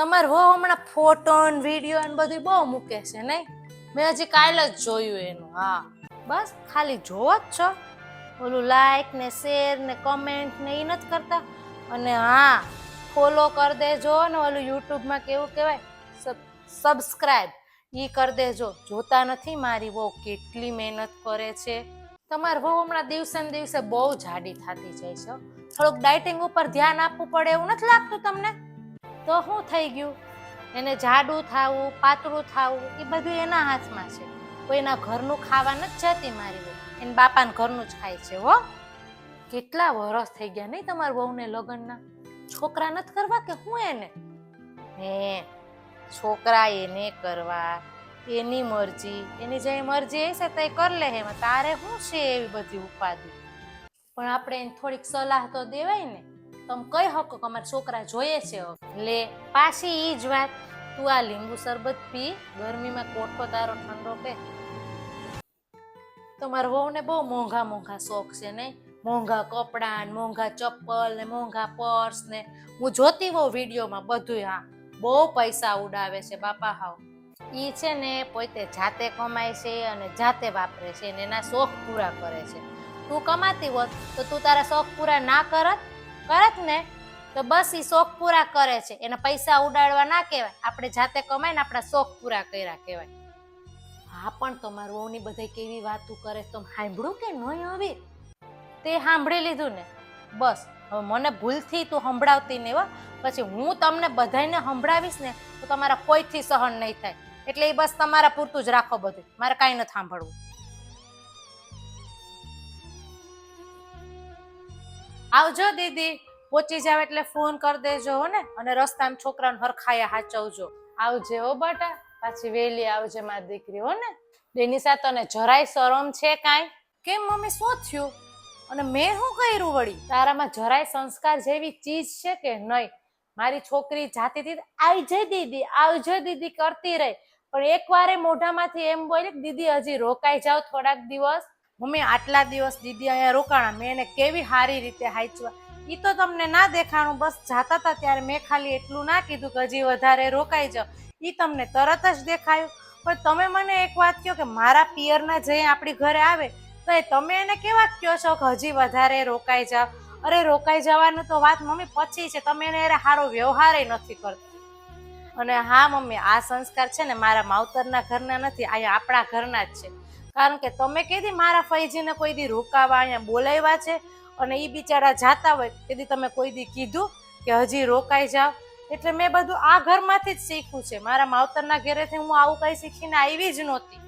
તમાર વહુ હમણાં ફોટો ને વિડીયો ને બધું બહુ મૂકે છે નહીં? મેં હજી કાલે જ જોયું એનું. હા બસ ખાલી જોવો જ છો, ઓલું લાઈક ને શેર ને કમેન્ટ ને એ નથી કરતા. અને હા ફોલો કરી દેજો ને ઓલું યુટ્યુબમાં કેવું કહેવાય સબસ્ક્રાઇબ ઈ કરી દેજો. જોતા નથી મારી વહુ કેટલી મહેનત કરે છે. તમારી વહુ હમણાં દિવસે ને દિવસે બહુ જાડી થતી જાય છે. થોડુંક ડાયટિંગ ઉપર ધ્યાન આપવું પડે એવું નથી લાગતું તમને? તો શું થઈ ગયું? એને જાડું થાવું પાતળું થાવું એ બધું એના હાથમાં છે. કોઈના ઘરનું ખાવા નથી જતી મારી વહુ, એને બાપાને ઘરનું જ ખાય છે. હો કેટલા વરસ થઈ ગયા નહીં તમારા વહુને લગ્નના? છોકરા નથી કરવા કે હું એને? હે છોકરા એને કરવા, એની મરજી, એની જે મરજી હશે તો એ કરી લે. એમાં તારે શું છે એવી બધી ઉપાધિ? પણ આપણે એને થોડીક સલાહ તો દેવાય ને. તમે કહી શકો કે અમારા છોકરા જોઈએ છે. લે પાછી ઈ જ વાત, તું આ લીંબુ શરબત પી, ગરમીમાં કોઠો તારો ઠંડો કે. તમારા વહુને બહુ મોંઘા મોંઘા શોખ છે નહીં? મોંઘા કપડાં ને મોંઘા ચપ્પલ ને મોંઘા પર્સ ને. હું જોતી હોઉં વિડીયોમાં બધું. હા બહુ પૈસા ઉડાવે છે બાપા. હાવ ઈ છે ને પોતે જાતે કમાય છે અને જાતે વાપરે છે ને એના શોખ પૂરા કરે છે. તું કમાતી હોત તો તું તારા શોખ પૂરા ના કરત ને તો બસ ઈ શોખ પૂરા કરે છે. એને પૈસા ઉડાડવા ના કહેવાય, આપણે જાતે કમાય ને આપણા શોખ પૂરા કર્યા કહેવાય. હા પણ તમારું વહુની બધાય કેવી વાતું કરે, તમે સાંભળ્યું કે નહીં? હવે તે સાંભળી લીધું ને? બસ હવે મને ભૂલથી તું સંભળાવતી નહીં હો. પછી હું તમને બધાને સંભળાવીશ ને તો તમારા કોઈથી સહન નહીં થાય. એટલે એ બસ તમારા પૂરતું જ રાખો બધું, મારે કાંઈ નથી સાંભળવું. આવજો દીદી, પહોંચી જાવ એટલે ફોન કરી દેજો હો ને. અને રસ્તામાં છોકરાને હરખાયા હાચવજો. આવજે હો બટા, પાછી વહેલી આવજે મારી દીકરી હો ને. ડેનિસા તને જરાય શરમ છે કાંઈ? કેમ મમ્મી શું થયું? અને મેં શું કર્યું વળી? તારામાં જરાય સંસ્કાર જેવી ચીજ છે કે નહીં? મારી છોકરી જાતી હતી આવજે દીદી આવજે દીદી કરતી રહી, પણ એકવારે મોઢામાંથી એમ બોલી દીદી હજી રોકાઈ જાવ થોડાક દિવસ. મમ્મી આટલા દિવસ દીદી અહીંયા રોકાણા, મેં એને કેવી સારી રીતે હાચવા. ઈ તો તમને ના દેખાણું, બસ જાતા હતા ત્યારે મેં ખાલી એટલું ના કીધું કે હજી વધારે રોકાઈ જાવ. ઈ તમને તરત જ દેખાયું. પણ તમે મને એક વાત કહો કે મારા પિયરના જઈ આપણી ઘરે આવે તો તમે એને કેવા કહો છો કે હજી વધારે રોકાઈ જાવ? અરે રોકાઈ જવાનું તો વાત મમ્મી પછી છે, તમે એને સારો વ્યવહાર નથી કરતા. અને હા મમ્મી આ સંસ્કાર છે ને મારા માવતરના ઘરના નથી, અહીંયા આપણા ઘરના જ છે. કારણ કે તમે કીધી મારા ફૈજીને કોઈ દી રોકાવા અહીંયા બોલાવ્યા છે અને એ બિચારા જાતા હોય તેથી તમે કોઈ દી કીધું કે હજી રોકાઈ જાવ? એટલે મેં બધું આ ઘરમાંથી જ શીખ્યું છે. મારા માવતરના ઘરેથી હું આવું કઈ શીખીને આવી જ નહોતી.